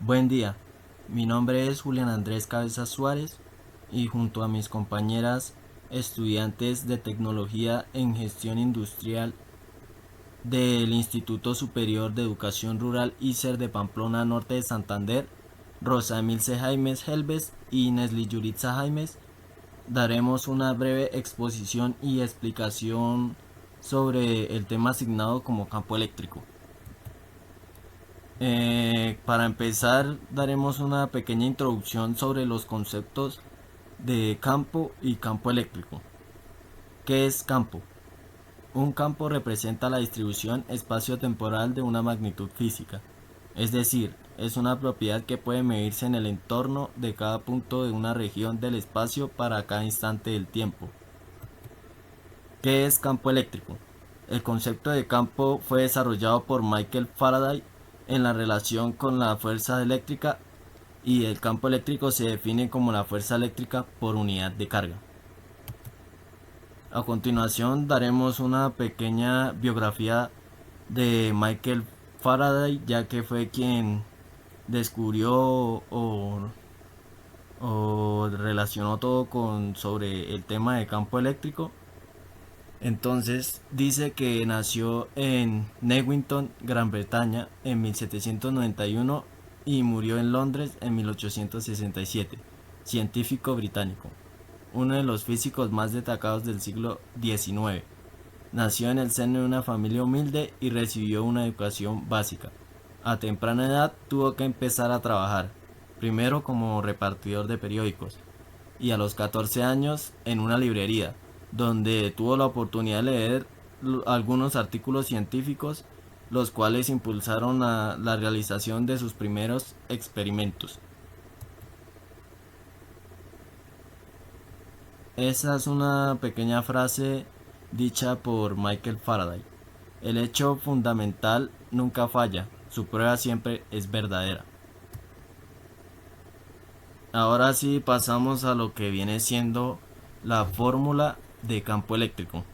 Buen día, mi nombre es Julián Andrés Cabezas Suárez y junto a mis compañeras estudiantes de Tecnología en Gestión Industrial del Instituto Superior de Educación Rural ISER de Pamplona Norte de Santander, Rosa Emilce Jaimes Helves y Nesli Yuritza Jaimes, daremos una breve exposición y explicación sobre el tema asignado como campo eléctrico. Para empezar, daremos una pequeña introducción sobre los conceptos de campo y campo eléctrico. ¿Qué es campo? Un campo representa la distribución espacio-temporal de una magnitud física, es decir, es una propiedad que puede medirse en el entorno de cada punto de una región del espacio para cada instante del tiempo. ¿Qué es campo eléctrico? El concepto de campo fue desarrollado por Michael Faraday en la relación con la fuerza eléctrica, y el campo eléctrico se define como la fuerza eléctrica por unidad de carga. A continuación daremos una pequeña biografía de Michael Faraday, ya que fue quien descubrió o relacionó todo sobre el tema de campo eléctrico. Entonces dice que nació en Newington, Gran Bretaña, en 1791 y murió en Londres en 1867. Científico británico, uno de los físicos más destacados del siglo XIX. Nació en el seno de una familia humilde y recibió una educación básica. A temprana edad tuvo que empezar a trabajar, primero como repartidor de periódicos y a los 14 años en una librería, donde tuvo la oportunidad de leer algunos artículos científicos, los cuales impulsaron la realización de sus primeros experimentos. Esa es una pequeña frase dicha por Michael Faraday. El hecho fundamental nunca falla, su prueba siempre es verdadera. Ahora sí pasamos a lo que viene siendo la fórmula de campo eléctrico.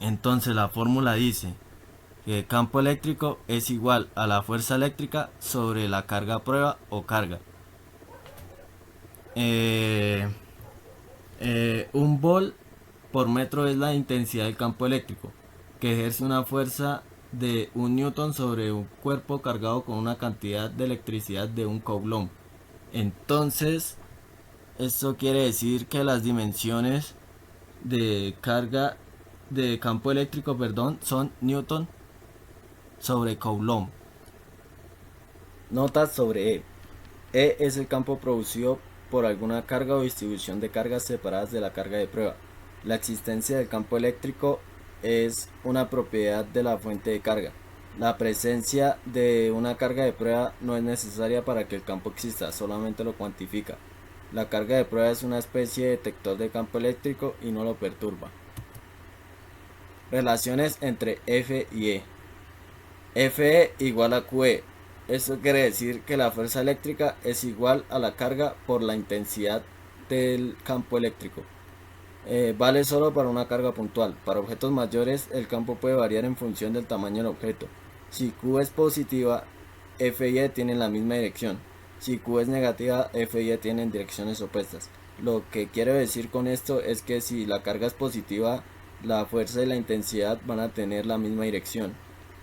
Entonces la fórmula dice que el campo eléctrico es igual a la fuerza eléctrica sobre la carga a prueba o carga. Eh, un volt por metro es la intensidad del campo eléctrico, que ejerce una fuerza de 1 newton sobre un cuerpo cargado con una cantidad de electricidad de 1 coulomb. Entonces, esto quiere decir que las dimensiones de carga de campo eléctrico, son newton sobre coulomb. Notas sobre E. E es el campo producido por alguna carga o distribución de cargas separadas de la carga de prueba. La existencia del campo eléctrico es una propiedad de la fuente de carga. La presencia de una carga de prueba no es necesaria para que el campo exista, solamente lo cuantifica. La carga de prueba es una especie de detector de campo eléctrico y no lo perturba. Relaciones entre F y E. Fe igual a QE. Eso quiere decir que la fuerza eléctrica es igual a la carga por la intensidad del campo eléctrico. Vale solo para una carga puntual. Para objetos mayores el campo puede variar en función del tamaño del objeto. Si Q es positiva, F y E tienen la misma dirección. Si Q es negativa, F y E tienen direcciones opuestas. Lo que quiero decir con esto es que si la carga es positiva, la fuerza y la intensidad van a tener la misma dirección,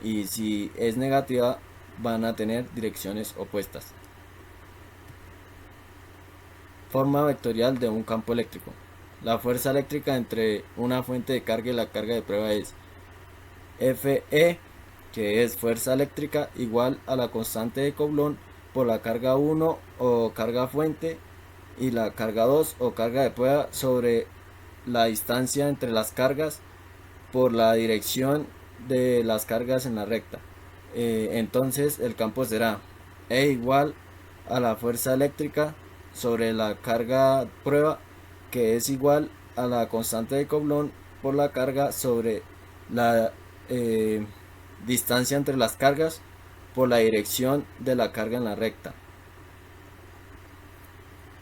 y si es negativa van a tener direcciones opuestas. Forma vectorial de un campo eléctrico. La fuerza eléctrica entre una fuente de carga y la carga de prueba es Fe, que es fuerza eléctrica, igual a la constante de Coulomb por la carga 1 o carga fuente y la carga 2 o carga de prueba sobre la distancia entre las cargas por la dirección de las cargas en la recta. Entonces el campo será E igual a la fuerza eléctrica sobre la carga prueba, que es igual a la constante de Coulomb por la carga sobre la distancia entre las cargas por la dirección de la carga en la recta,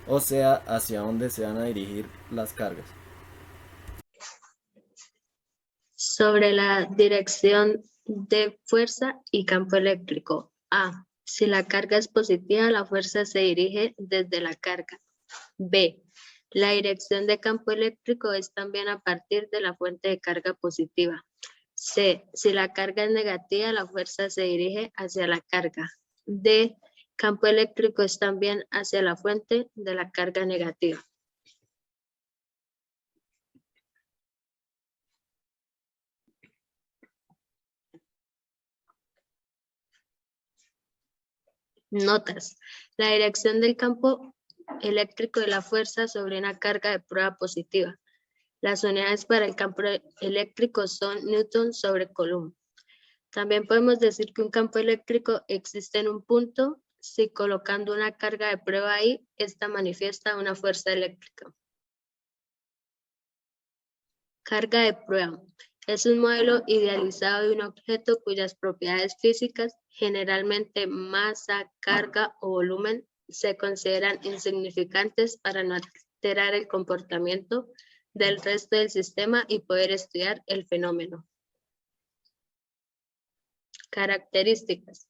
o sea, hacia dónde se van a dirigir las cargas. Sobre la dirección de fuerza y campo eléctrico. A. Si la carga es positiva, la fuerza se dirige desde la carga. B. La dirección de campo eléctrico es también a partir de la fuente de carga positiva. C. Si la carga es negativa, la fuerza se dirige hacia la carga. D. Campo eléctrico es también hacia la fuente de la carga negativa. Notas. La dirección del campo eléctrico de la fuerza sobre una carga de prueba positiva. Las unidades para el campo eléctrico son Newton sobre Coulomb. También podemos decir que un campo eléctrico existe en un punto si colocando una carga de prueba ahí, esta manifiesta una fuerza eléctrica. Carga de prueba. Es un modelo idealizado de un objeto cuyas propiedades físicas, generalmente masa, carga o volumen, se consideran insignificantes para no alterar el comportamiento del resto del sistema y poder estudiar el fenómeno. Características.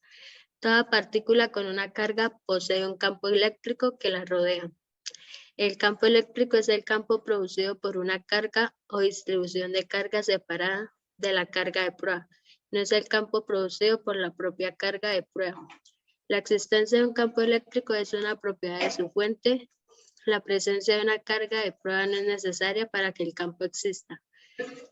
Toda partícula con una carga posee un campo eléctrico que la rodea. El campo eléctrico es el campo producido por una carga o distribución de carga separada de la carga de prueba. No es el campo producido por la propia carga de prueba. La existencia de un campo eléctrico es una propiedad de su fuente. La presencia de una carga de prueba no es necesaria para que el campo exista.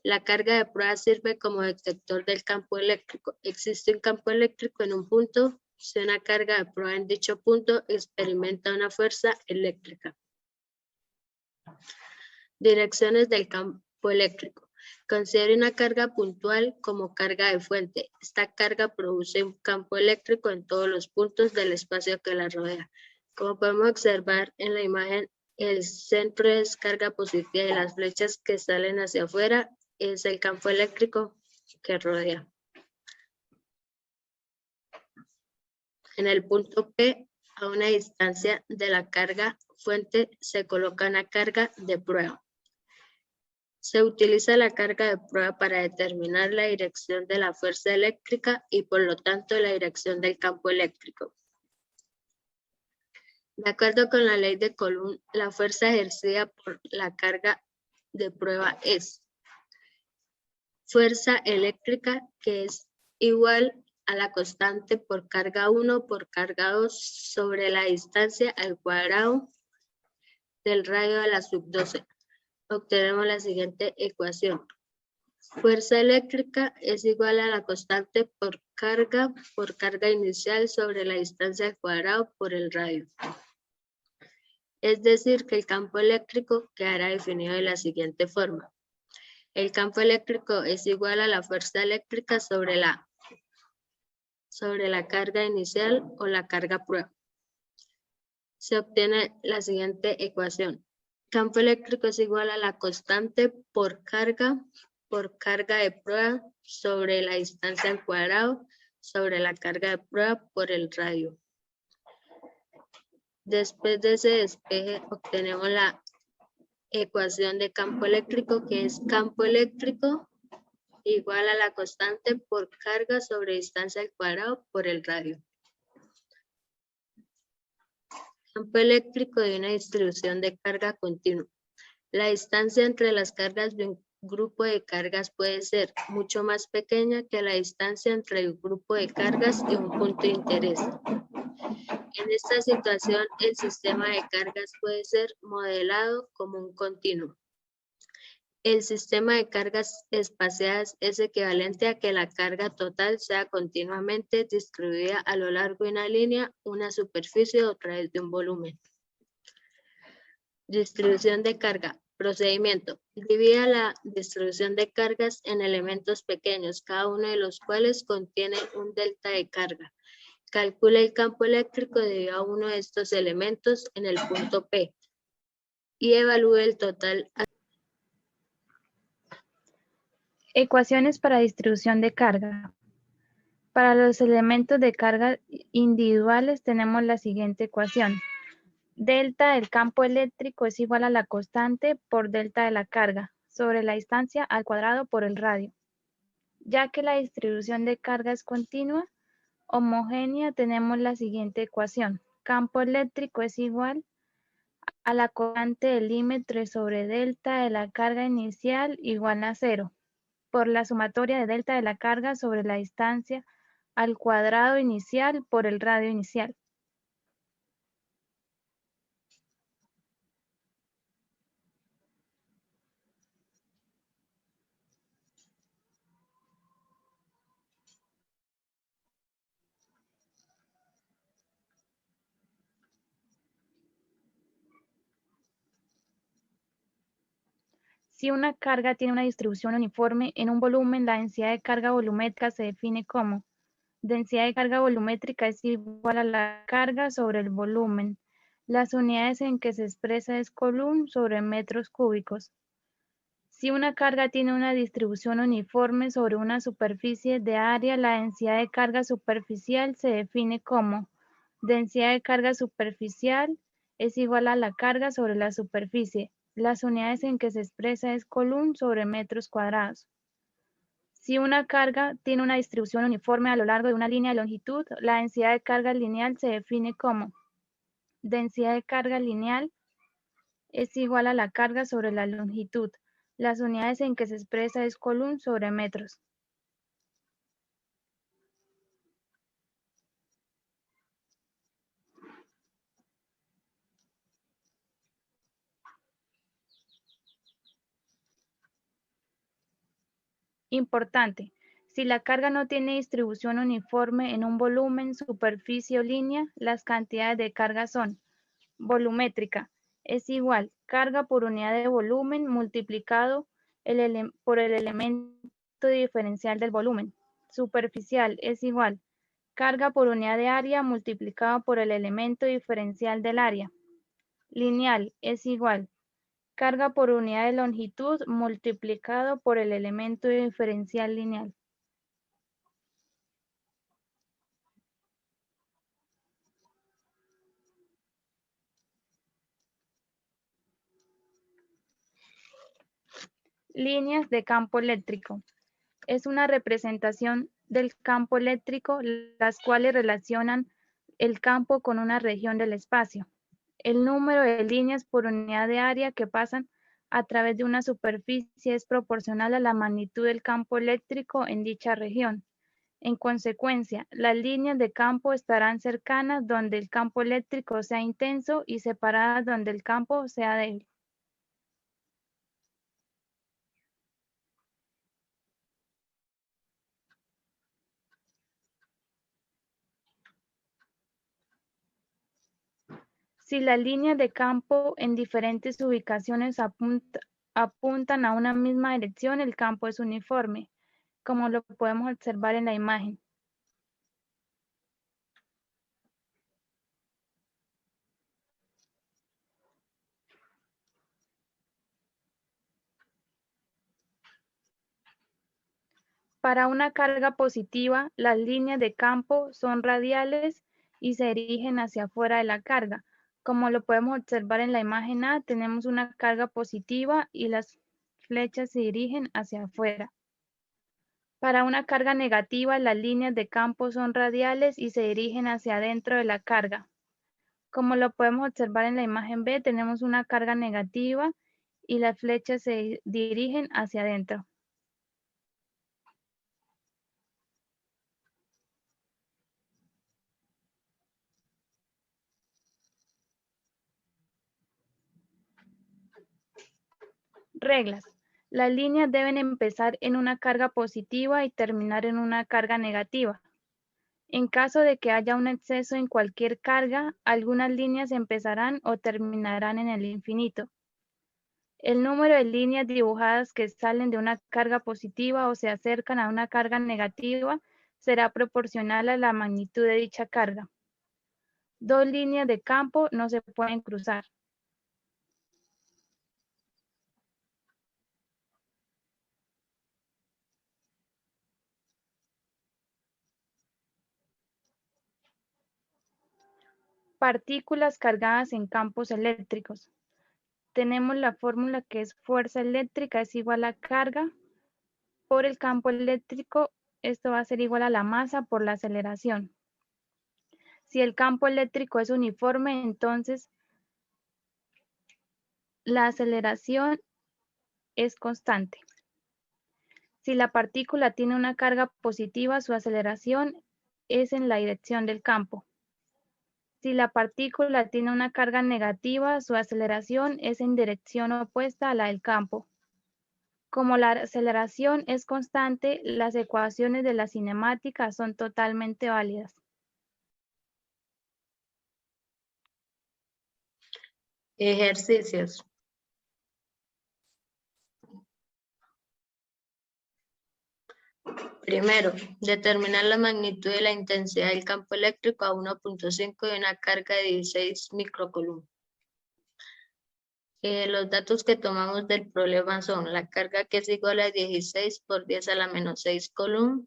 La carga de prueba sirve como detector del campo eléctrico. Existe un campo eléctrico en un punto. Si una carga de prueba en dicho punto experimenta una fuerza eléctrica. Direcciones del campo eléctrico. Considere una carga puntual como carga de fuente. Esta carga produce un campo eléctrico en todos los puntos del espacio que la rodea. Como podemos observar en la imagen, el centro es carga positiva y las flechas que salen hacia afuera es el campo eléctrico que rodea. En el punto P, a una distancia de la carga fuente, se coloca una carga de prueba. Se utiliza la carga de prueba para determinar la dirección de la fuerza eléctrica y por lo tanto la dirección del campo eléctrico. De acuerdo con la ley de Coulomb, la fuerza ejercida por la carga de prueba es fuerza eléctrica, que es igual a la constante por carga 1 por carga 2 sobre la distancia al cuadrado del radio de la sub 12. Obtenemos la siguiente ecuación. Fuerza eléctrica es igual a la constante por carga inicial sobre la distancia al cuadrado por el radio. Es decir, que el campo eléctrico quedará definido de la siguiente forma. El campo eléctrico es igual a la fuerza eléctrica sobre la carga inicial o la carga prueba. Se obtiene la siguiente ecuación. Campo eléctrico es igual a la constante por carga de prueba sobre la distancia al cuadrado sobre la carga de prueba por el radio. Después de ese despeje obtenemos la ecuación de campo eléctrico, que es campo eléctrico igual a la constante por carga sobre distancia al cuadrado por el radio. Campo eléctrico de una distribución de carga continua. La distancia entre las cargas de un grupo de cargas puede ser mucho más pequeña que la distancia entre el grupo de cargas y un punto de interés. En esta situación, el sistema de cargas puede ser modelado como un continuo. El sistema de cargas espaciadas es equivalente a que la carga total sea continuamente distribuida a lo largo de una línea, una superficie o a través de un volumen. Distribución de carga. Procedimiento. Divida la distribución de cargas en elementos pequeños, cada uno de los cuales contiene un delta de carga. Calcula el campo eléctrico debido a uno de estos elementos en el punto P y evalúe el total. Ecuaciones para distribución de carga. Para los elementos de carga individuales tenemos la siguiente ecuación. Delta del campo eléctrico es igual a la constante por delta de la carga sobre la distancia al cuadrado por el radio. Ya que la distribución de carga es continua, homogénea tenemos la siguiente ecuación. Campo eléctrico es igual a la constante del límite sobre delta de la carga inicial igual a 0, por la sumatoria de delta de la carga sobre la distancia al cuadrado inicial por el radio inicial. Si una carga tiene una distribución uniforme en un volumen, la densidad de carga volumétrica se define como densidad de carga volumétrica es igual a la carga sobre el volumen. Las unidades en que se expresa es coulomb sobre metros cúbicos. Si una carga tiene una distribución uniforme sobre una superficie de área, la densidad de carga superficial se define como densidad de carga superficial es igual a la carga sobre la superficie. Las unidades en que se expresa es coulomb sobre metros cuadrados. Si una carga tiene una distribución uniforme a lo largo de una línea de longitud, la densidad de carga lineal se define como densidad de carga lineal es igual a la carga sobre la longitud. Las unidades en que se expresa es coulomb sobre metros. Importante. Si la carga no tiene distribución uniforme en un volumen, superficie o línea, las cantidades de carga son volumétrica es igual carga por unidad de volumen multiplicado por el elemento diferencial del volumen. Superficial es igual carga por unidad de área multiplicado por el elemento diferencial del área. Lineal es igual carga por unidad de longitud multiplicado por el elemento diferencial lineal. Líneas de campo eléctrico. Es una representación del campo eléctrico, las cuales relacionan el campo con una región del espacio. El número de líneas por unidad de área que pasan a través de una superficie es proporcional a la magnitud del campo eléctrico en dicha región. En consecuencia, las líneas de campo estarán cercanas donde el campo eléctrico sea intenso y separadas donde el campo sea débil. Si las líneas de campo en diferentes ubicaciones apuntan a una misma dirección, el campo es uniforme, como lo podemos observar en la imagen. Para una carga positiva, las líneas de campo son radiales y se dirigen hacia afuera de la carga. Como lo podemos observar en la imagen A, tenemos una carga positiva y las flechas se dirigen hacia afuera. Para una carga negativa, las líneas de campo son radiales y se dirigen hacia adentro de la carga. Como lo podemos observar en la imagen B, tenemos una carga negativa y las flechas se dirigen hacia adentro. Reglas. Las líneas deben empezar en una carga positiva y terminar en una carga negativa. En caso de que haya un exceso en cualquier carga, algunas líneas empezarán o terminarán en el infinito. El número de líneas dibujadas que salen de una carga positiva o se acercan a una carga negativa será proporcional a la magnitud de dicha carga. Dos líneas de campo no se pueden cruzar. Partículas cargadas en campos eléctricos. Tenemos la fórmula que es fuerza eléctrica es igual a carga por el campo eléctrico. Esto va a ser igual a la masa por la aceleración. Si el campo eléctrico es uniforme, entonces la aceleración es constante. Si la partícula tiene una carga positiva, su aceleración es en la dirección del campo. Si la partícula tiene una carga negativa, su aceleración es en dirección opuesta a la del campo. Como la aceleración es constante, las ecuaciones de la cinemática son totalmente válidas. Ejercicios. Primero, determinar la magnitud de la intensidad del campo eléctrico a 1.5 de una carga de 16 microcoulomb. Los datos que tomamos del problema son la carga, que es igual a 16 por 10 a la menos 6 coulomb,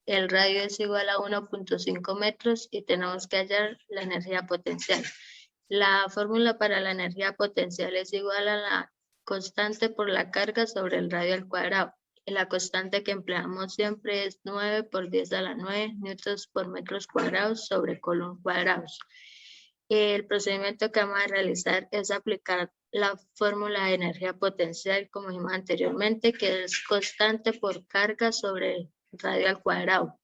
el radio es igual a 1.5 metros y tenemos que hallar la energía potencial. La fórmula para la energía potencial es igual a la constante por la carga sobre el radio al cuadrado. Y la constante que empleamos siempre es 9 por 10 a la 9 newtons por metros cuadrados sobre coulomb cuadrados. El procedimiento que vamos a realizar es aplicar la fórmula de energía potencial, como dijimos anteriormente, que es constante por carga sobre el radio al cuadrado.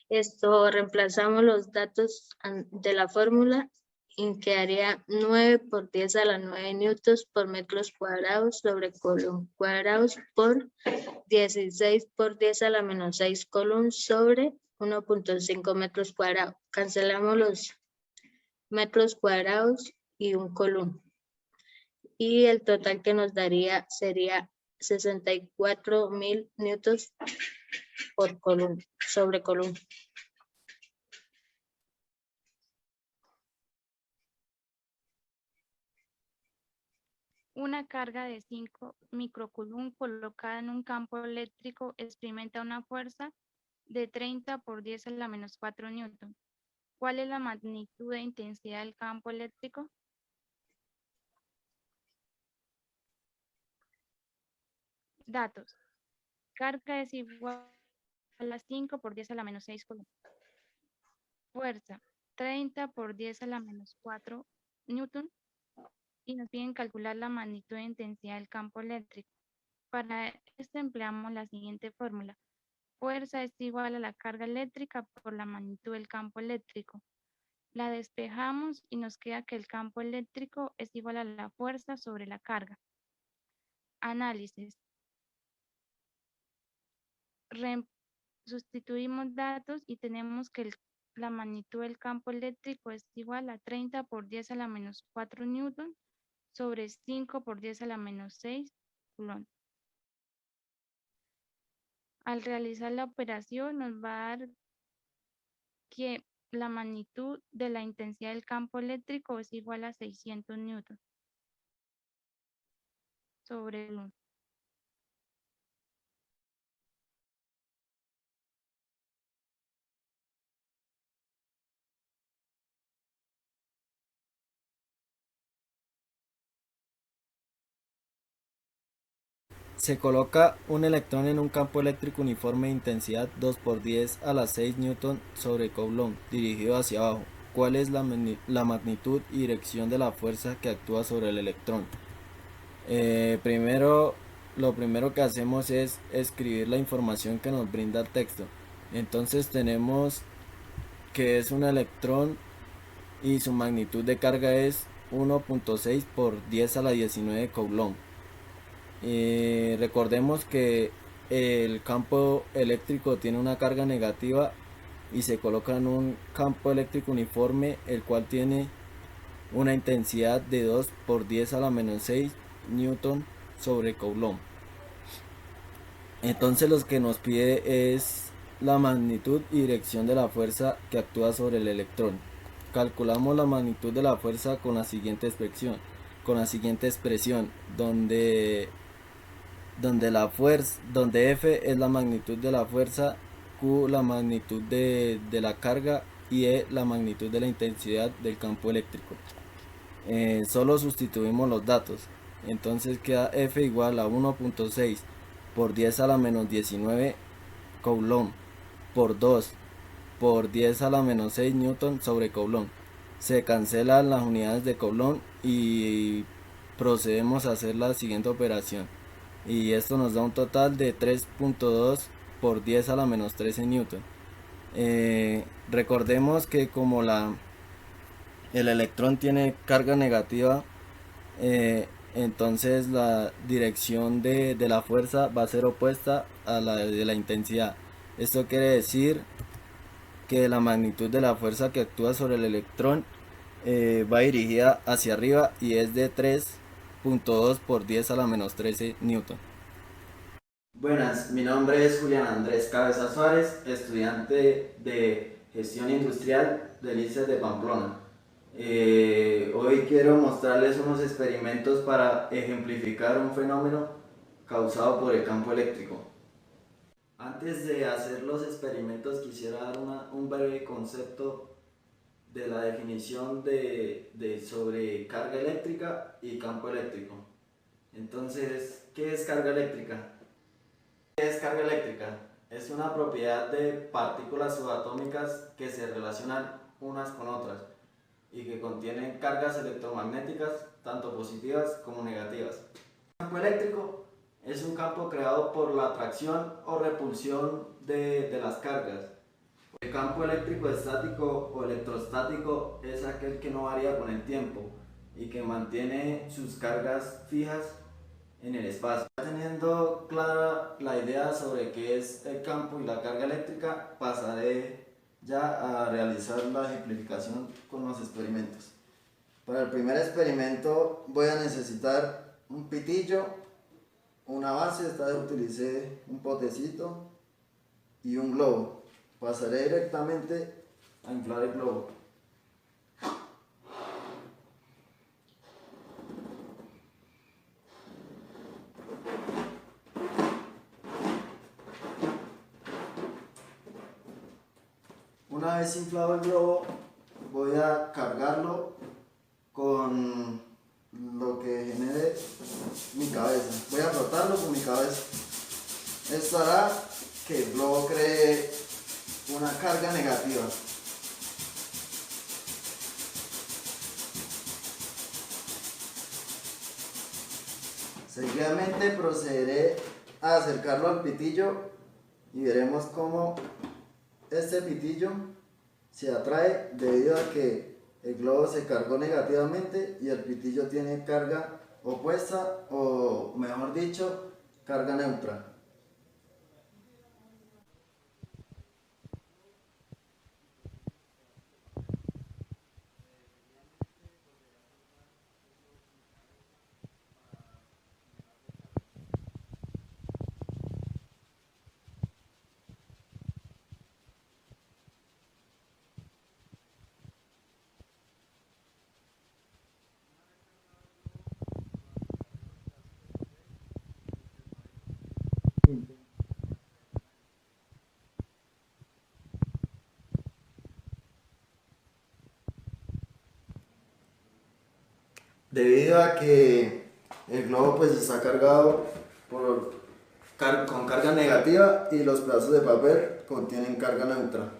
Esto, reemplazamos los datos de la fórmula y quedaría 9 por 10 a la 9 newtons por metros cuadrados sobre coulomb cuadrados por 16 por 10 a la menos 6 coulomb sobre 1.5 metros cuadrados. Cancelamos los metros cuadrados y un coulomb. Y el total que nos daría sería 64.000 newtons por coulomb sobre coulomb. Una carga de 5 microcoulomb colocada en un campo eléctrico experimenta una fuerza de 30 por 10 a la menos 4 newton. ¿Cuál es la magnitud de intensidad del campo eléctrico? Datos. Carga es igual a 5 por 10 a la menos 6 coulomb. Fuerza, 30 por 10 a la menos 4 newton. Y nos piden calcular la magnitud de intensidad del campo eléctrico. Para esto empleamos la siguiente fórmula. Fuerza es igual a la carga eléctrica por la magnitud del campo eléctrico. La despejamos y nos queda que el campo eléctrico es igual a la fuerza sobre la carga. Análisis. Sustituimos datos y tenemos que la magnitud del campo eléctrico es igual a 30 por 10 a la menos 4 newton sobre 5 por 10 a la menos 6 coulomb. Al realizar la operación nos va a dar que la magnitud de la intensidad del campo eléctrico es igual a 600 newton sobre el 1. Se coloca un electrón en un campo eléctrico uniforme de intensidad 2 por 10 a la 6 newton sobre coulomb, dirigido hacia abajo. ¿Cuál es la magnitud y dirección de la fuerza que actúa sobre el electrón? Lo primero que hacemos es escribir la información que nos brinda el texto. Entonces tenemos que es un electrón y su magnitud de carga es 1.6 por 10 a la 19 coulomb. Recordemos que el campo eléctrico tiene una carga negativa y se coloca en un campo eléctrico uniforme, el cual tiene una intensidad de 2 por 10 a la menos 6 newton sobre coulomb. Entonces lo que nos pide es la magnitud y dirección de la fuerza que actúa sobre el electrón. Calculamos la magnitud de la fuerza con la siguiente expresión, donde F es la magnitud de la fuerza, Q la magnitud de la carga y E la magnitud de la intensidad del campo eléctrico. Solo sustituimos los datos, entonces queda F igual a 1.6 por 10 a la menos 19 coulomb por 2 por 10 a la menos 6 newton sobre Coulomb. Se cancelan las unidades de Coulomb y procedemos a hacer la siguiente operación. Y esto nos da un total de 3.2 por 10 a la menos 13 newton. Recordemos que como el electrón tiene carga negativa, entonces la dirección de la fuerza va a ser opuesta a la de la intensidad. Esto quiere decir que la magnitud de la fuerza que actúa sobre el electrón va dirigida hacia arriba y es de 3.2 por 10 a la menos 13 newton. Buenas, mi nombre es Julián Andrés Cabeza Suárez, estudiante de Gestión Industrial del ICES de Pamplona. Hoy quiero mostrarles unos experimentos para ejemplificar un fenómeno causado por el campo eléctrico. Antes de hacer los experimentos quisiera dar un breve concepto de la definición sobre carga eléctrica y campo eléctrico. Entonces, ¿qué es carga eléctrica? ¿Qué es carga eléctrica? Es una propiedad de partículas subatómicas que se relacionan unas con otras y que contienen cargas electromagnéticas tanto positivas como negativas. El campo eléctrico es un campo creado por la atracción o repulsión de las cargas. El campo eléctrico estático o electrostático es aquel que no varía con el tiempo y que mantiene sus cargas fijas en el espacio. Teniendo clara la idea sobre qué es el campo y la carga eléctrica, pasaré ya a realizar la ejemplificación con los experimentos. Para el primer experimento voy a necesitar un pitillo, una base, esta vez utilicé un potecito y un globo. Pasaré directamente a inflar el globo. Una vez inflado el globo, voy a cargarlo con lo que genere mi cabeza. Voy a frotarlo con mi cabeza. Esto hará que el globo cree una carga negativa. Seguidamente procederé a acercarlo al pitillo y veremos cómo este pitillo se atrae debido a que el globo se cargó negativamente y el pitillo tiene carga opuesta, o mejor dicho, carga neutra. Debido a que el globo pues está cargado con carga negativa y los pedazos de papel contienen carga neutra.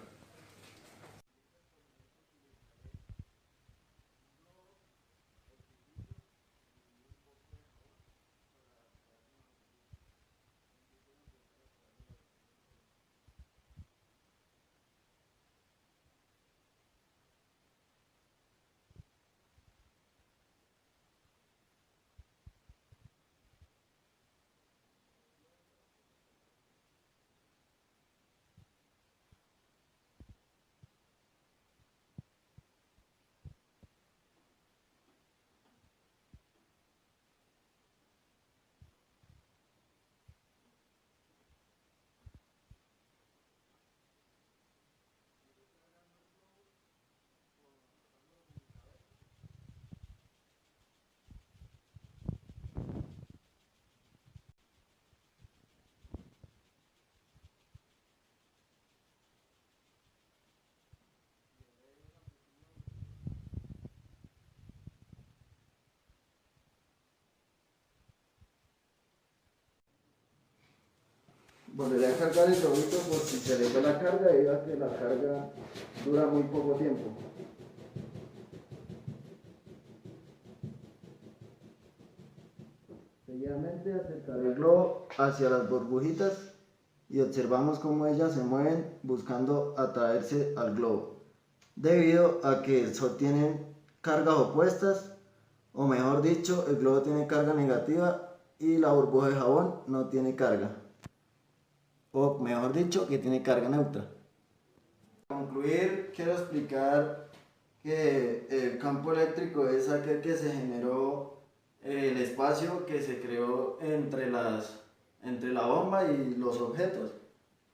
Volveré a cargar el globito por si se le fue la carga y a que la carga dura muy poco tiempo. Seguidamente acercaré el globo hacia las burbujitas y observamos cómo ellas se mueven buscando atraerse al globo, debido a que sostienen cargas opuestas, o mejor dicho, el globo tiene carga negativa y la burbuja de jabón no tiene carga, o mejor dicho, que tiene carga neutra. Para concluir, quiero explicar que el campo eléctrico es aquel que se generó, el espacio que se creó entre la bomba y los objetos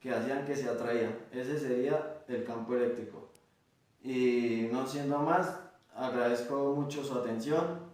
que hacían que se atraían. Ese sería el campo eléctrico. Y no siendo más, agradezco mucho su atención.